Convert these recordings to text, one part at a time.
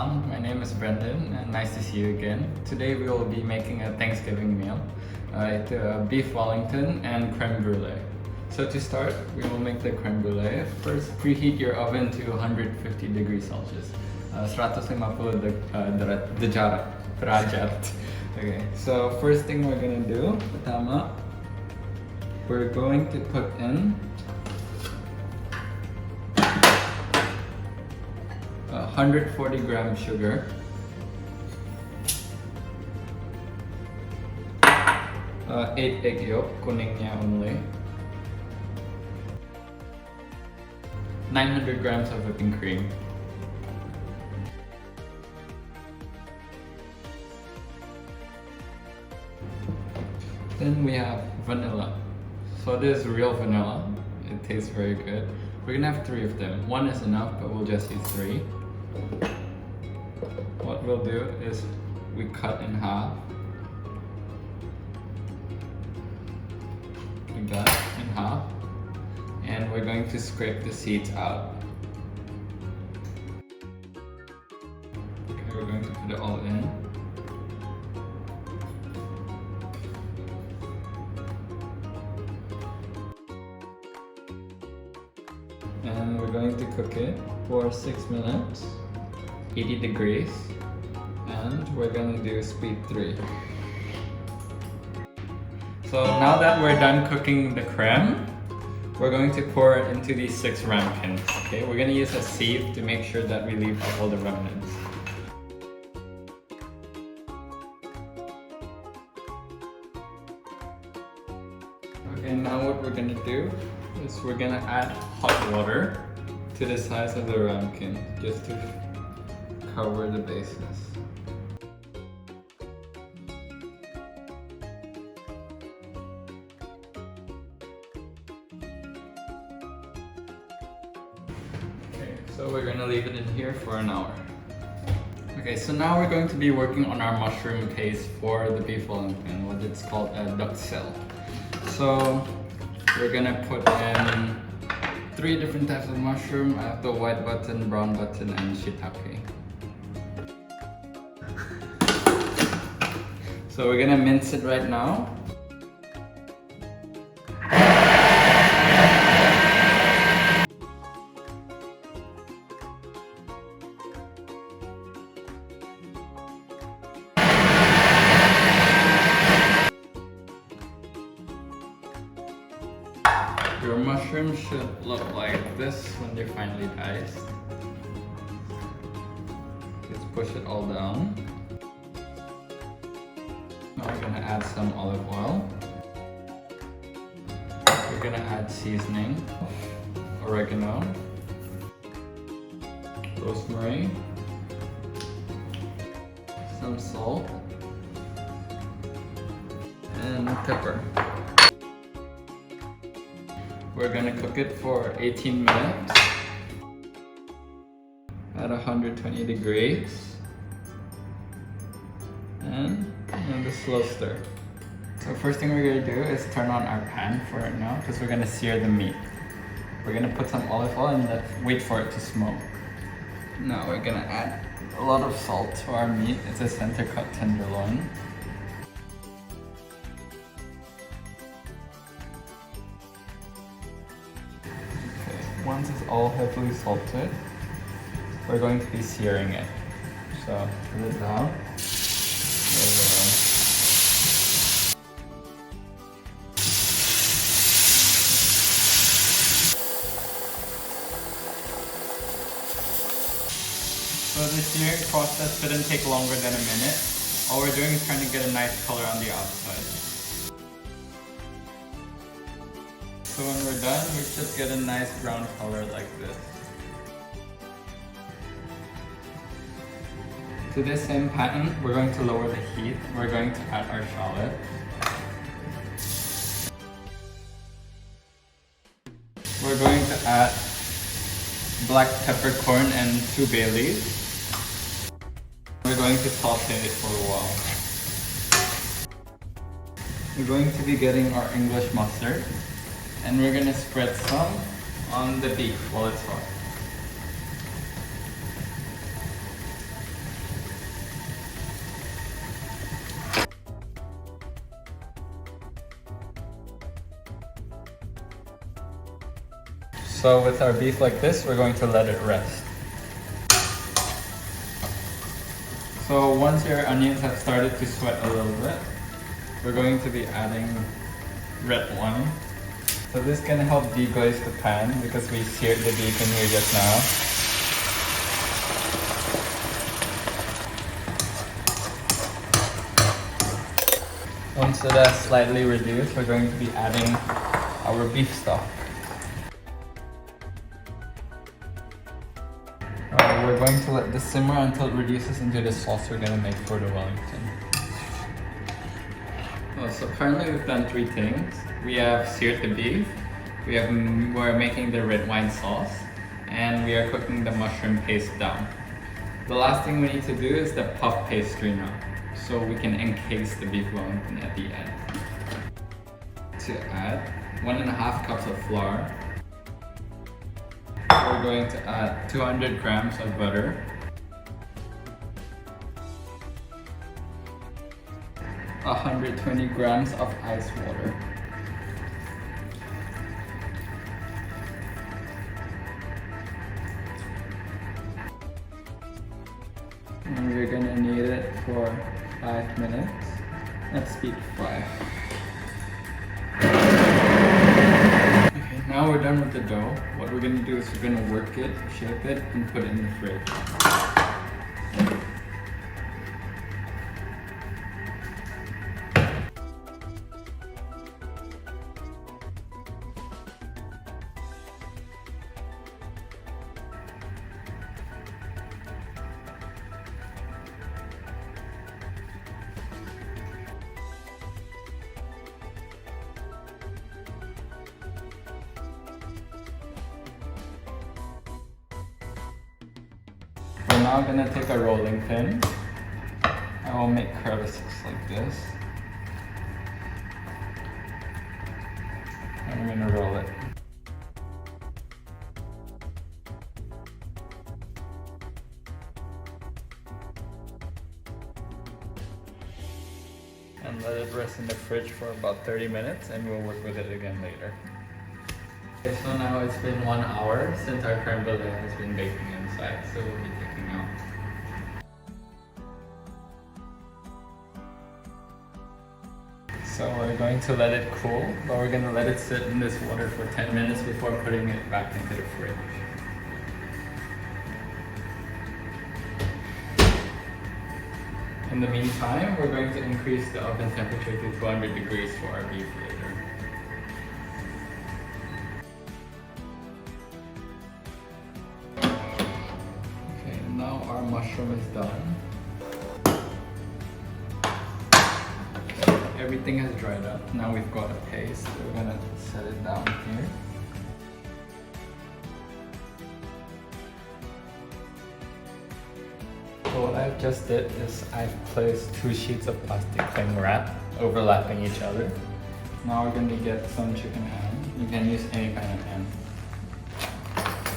everyone, my name is Brendan and nice to see you again. Today we will be making a Thanksgiving meal. It's beef Wellington and creme brulee. So to start, we will make the creme brulee. First, preheat your oven to 150 degrees Celsius. 150 derajat. Okay, so first thing we're gonna do, pertama, we're going to put in 140 gram sugar, 8 egg yolk, kuningnya only, 900 grams of whipping cream, then we have vanilla. So this is real vanilla, it tastes very good. We're gonna have 3 of them. 1 is enough, but we'll just use 3. What we'll do is we cut in half, like that, in half, and we're going to scrape the seeds out. Okay, we're going to put it all in. And we're going to cook it for 6 minutes, 80 degrees, and we're going to do speed 3. So now that we're done cooking the creme, we're going to pour it into these 6 ramekins. Okay, we're going to use a sieve to make sure that we leave out all the remnants. Okay, now what we're going to do is we're gonna add hot water to the size of the ramekin just to cover the bases. Okay, so we're gonna leave it in here for an hour. Okay, so now we're going to be working on our mushroom paste for the beef Wellington, what it's called a duxelle. So we're gonna put in 3 different types of mushroom. I have the white button, brown button, and shiitake. So we're gonna mince it right now. Your mushroom should look like this when they're finally diced. Just push it all down. Now we're gonna add some olive oil. We're gonna add seasoning, oregano, rosemary, some salt, and pepper. We're gonna cook it for 18 minutes at 120 degrees and the slow stir. So first thing we're gonna do is turn on our pan for it now because we're gonna sear the meat. We're gonna put some olive oil and wait for it to smoke. Now we're gonna add a lot of salt to our meat. It's a center cut tenderloin. Once it's all heavily salted, we're going to be searing it. So put it down. So the searing process shouldn't take longer than a minute. All we're doing is trying to get a nice color on the outside. So when we're done, we should get a nice brown color like this. To this same pan, we're going to lower the heat. We're going to add our shallot. We're going to add black peppercorn and 2 bay leaves. We're going to saute it for a while. We're going to be getting our English mustard. And we're gonna spread some on the beef while it's hot. So with our beef like this, we're going to let it rest. So once your onions have started to sweat a little bit, we're going to be adding red wine. So this is going to help deglaze the pan because we seared the beef in here just now. Once it has slightly reduced, we're going to be adding our beef stock. Alright, we're going to let this simmer until it reduces into the sauce we're going to make for the Wellington. So currently we've done three things. We have seared the beef, we're making the red wine sauce, and we are cooking the mushroom paste down. The last thing we need to do is the puff pastry now, so we can encase the beef Wellington at the end. To add 1.5 cups of flour, we're going to add 200 grams of butter, 120 grams of ice water, and we're gonna knead it for 5 minutes at speed 5. Okay, now we're done with the dough. What we're gonna do is we're gonna work it, shape it, and put it in the fridge. We're now gonna take a rolling pin. I will make crevices like this. And I'm gonna roll it. And let it rest in the fridge for about 30 minutes and we'll work with it again later. Okay, so now it's been 1 hour since our crème brûlée has been baking inside, so we'll be taking out. So we're going to let it cool, but we're going to let it sit in this water for 10 minutes before putting it back into the fridge. In the meantime, we're going to increase the oven temperature to 200 degrees for our beef later. Now our mushroom is done. Everything has dried up. Now we've got a paste. We're gonna set it down here. So what I've just did is I've placed 2 sheets of plastic cling wrap overlapping each other. Now we're going to get some chicken ham. You can use any kind of ham.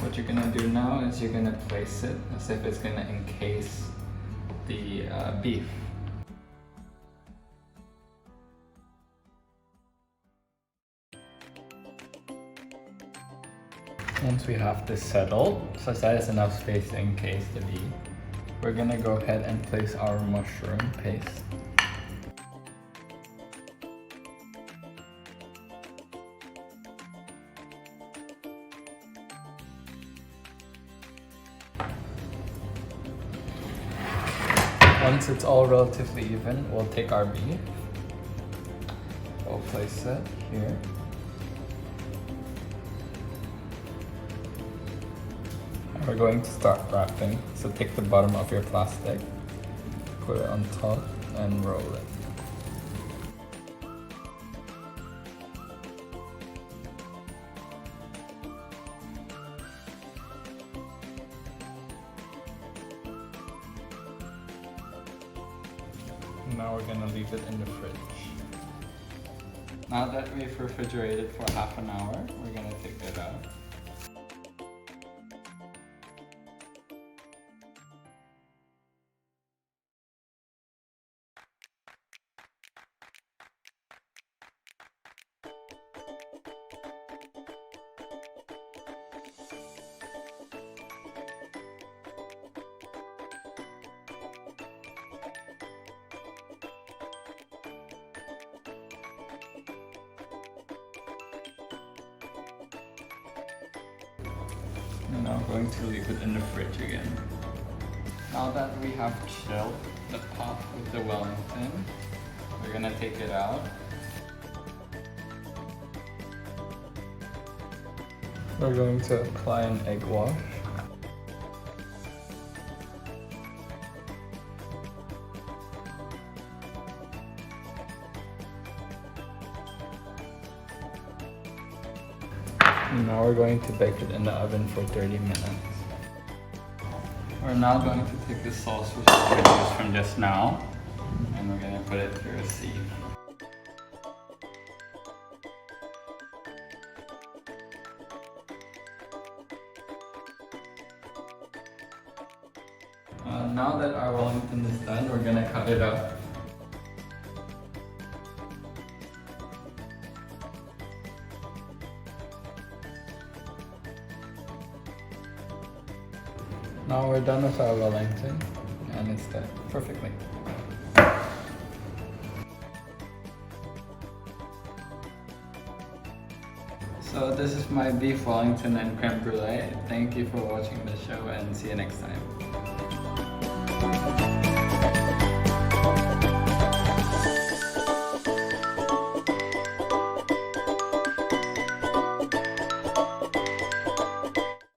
What you're gonna do now is you're gonna place it as if it's gonna encase the beef. Once we have this settled, such that it's enough space to encase the beef, we're gonna go ahead and place our mushroom paste. Once it's all relatively even, we'll take our beef, we'll place it here. And we're going to start wrapping. So take the bottom of your plastic, put it on top, and roll it. Now we're gonna leave it in the fridge. Now that we've refrigerated for half an hour, we're gonna take it out. And I'm going to leave it in the fridge again. Now that we have chilled the pot with the Wellington, we're gonna take it out. We're going to apply an egg wash. And now we're going to bake it in the oven for 30 minutes. We're now going to take the sauce which we used from just now, and we're going to put it through a sieve. Now that our Wellington is done, we're going to cut it up. Now we're done with our Wellington, and it's done perfectly. So this is my beef Wellington and creme brulee. Thank you for watching the show, and see you next time.